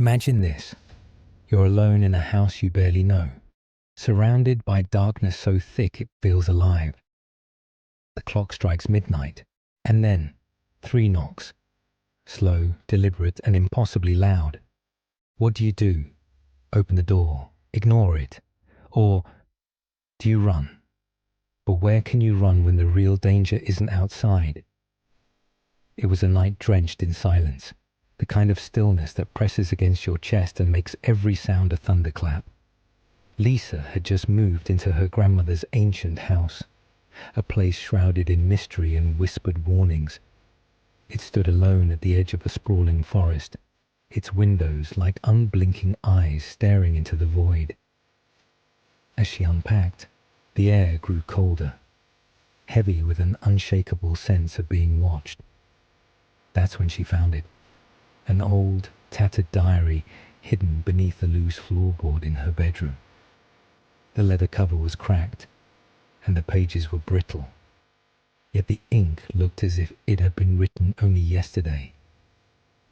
Imagine this. You're alone in a house you barely know, surrounded by darkness so thick it feels alive. The clock strikes midnight, and then 3 knocks. Slow, deliberate, and impossibly loud. What do you do? Open the door, ignore it, or do you run? But where can you run when the real danger isn't outside? It was a night drenched in silence, the kind of stillness that presses against your chest and makes every sound a thunderclap. Lisa had just moved into her grandmother's ancient house, a place shrouded in mystery and whispered warnings. It stood alone at the edge of a sprawling forest, its windows like unblinking eyes staring into the void. As she unpacked, the air grew colder, heavy with an unshakable sense of being watched. That's when she found it, an old, tattered diary hidden beneath the loose floorboard in her bedroom. The leather cover was cracked, and the pages were brittle, yet the ink looked as if it had been written only yesterday.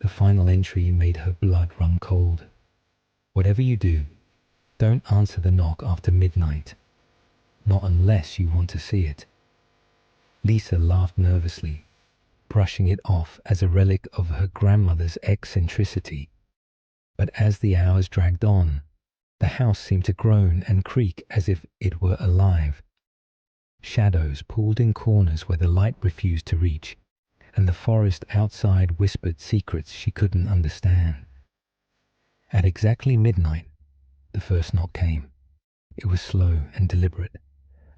The final entry made her blood run cold. Whatever you do, don't answer the knock after midnight. Not unless you want to see it. Lisa laughed nervously, brushing it off as a relic of her grandmother's eccentricity. But as the hours dragged on, the house seemed to groan and creak as if it were alive. Shadows pulled in corners where the light refused to reach, and the forest outside whispered secrets she couldn't understand. At exactly midnight, the first knock came. It was slow and deliberate,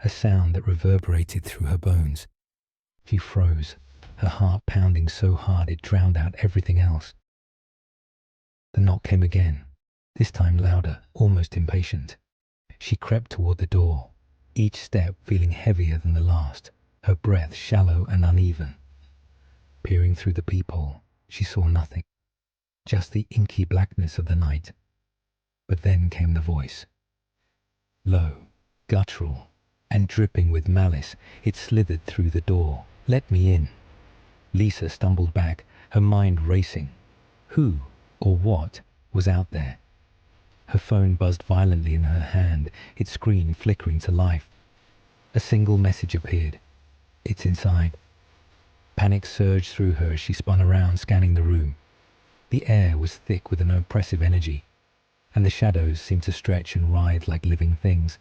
a sound that reverberated through her bones. She froze, her heart pounding so hard it drowned out everything else. The knock came again, this time louder, almost impatient. She crept toward the door, each step feeling heavier than the last, her breath shallow and uneven. Peering through the peephole, she saw nothing, just the inky blackness of the night. But then came the voice. Low, guttural, and dripping with malice, it slithered through the door. "Let me in." Lisa stumbled back, her mind racing. Who, or what, was out there? Her phone buzzed violently in her hand, its screen flickering to life. A single message appeared. "It's inside." Panic surged through her as she spun around, scanning the room. The air was thick with an oppressive energy, and the shadows seemed to stretch and writhe like living things.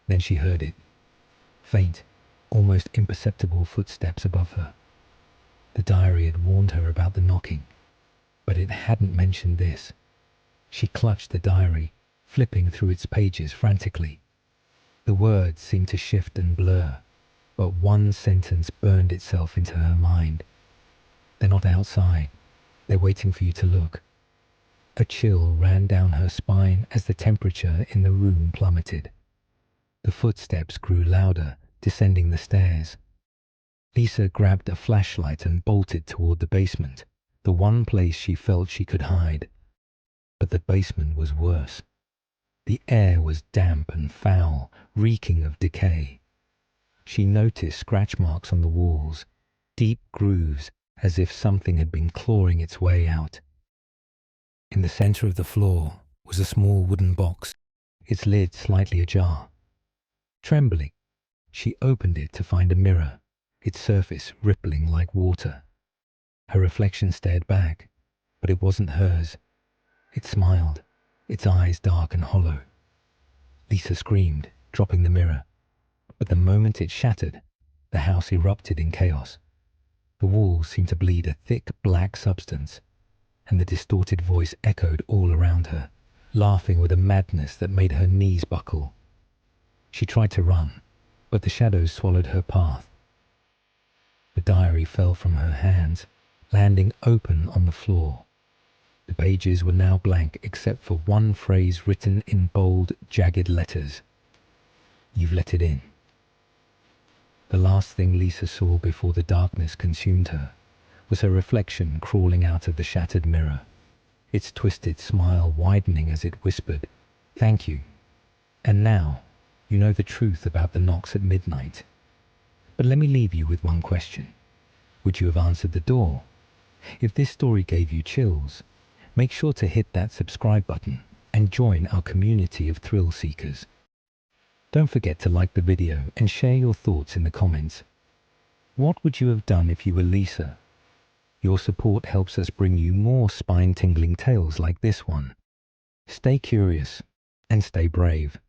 Then she heard it. Faint, almost imperceptible footsteps above her. The diary had warned her about the knocking, but it hadn't mentioned this. She clutched the diary, flipping through its pages frantically. The words seemed to shift and blur, but one sentence burned itself into her mind. "They're not outside. They're waiting for you to look." A chill ran down her spine as the temperature in the room plummeted. The footsteps grew louder, descending the stairs. Lisa grabbed a flashlight and bolted toward the basement, the one place she felt she could hide. But the basement was worse. The air was damp and foul, reeking of decay. She noticed scratch marks on the walls, deep grooves as if something had been clawing its way out. In the center of the floor was a small wooden box, its lid slightly ajar. Trembling, she opened it to find a mirror, its surface rippling like water. Her reflection stared back, but it wasn't hers. It smiled, its eyes dark and hollow. Lisa screamed, dropping the mirror. But the moment it shattered, the house erupted in chaos. The walls seemed to bleed a thick black substance, and the distorted voice echoed all around her, laughing with a madness that made her knees buckle. She tried to run, but the shadows swallowed her path. The diary fell from her hands, landing open on the floor. The pages were now blank except for one phrase written in bold, jagged letters. "You've let it in." The last thing Lisa saw before the darkness consumed her was her reflection crawling out of the shattered mirror, its twisted smile widening as it whispered, "Thank you. And now, you know the truth about the knocks at midnight. But let me leave you with one question. Would you have answered the door? If this story gave you chills, Make sure to hit that subscribe button and join our community of thrill seekers. Don't forget to like the video and share your thoughts in the comments. What would you have done if you were Lisa? Your support helps us bring you more spine-tingling tales like this one. Stay curious and stay brave.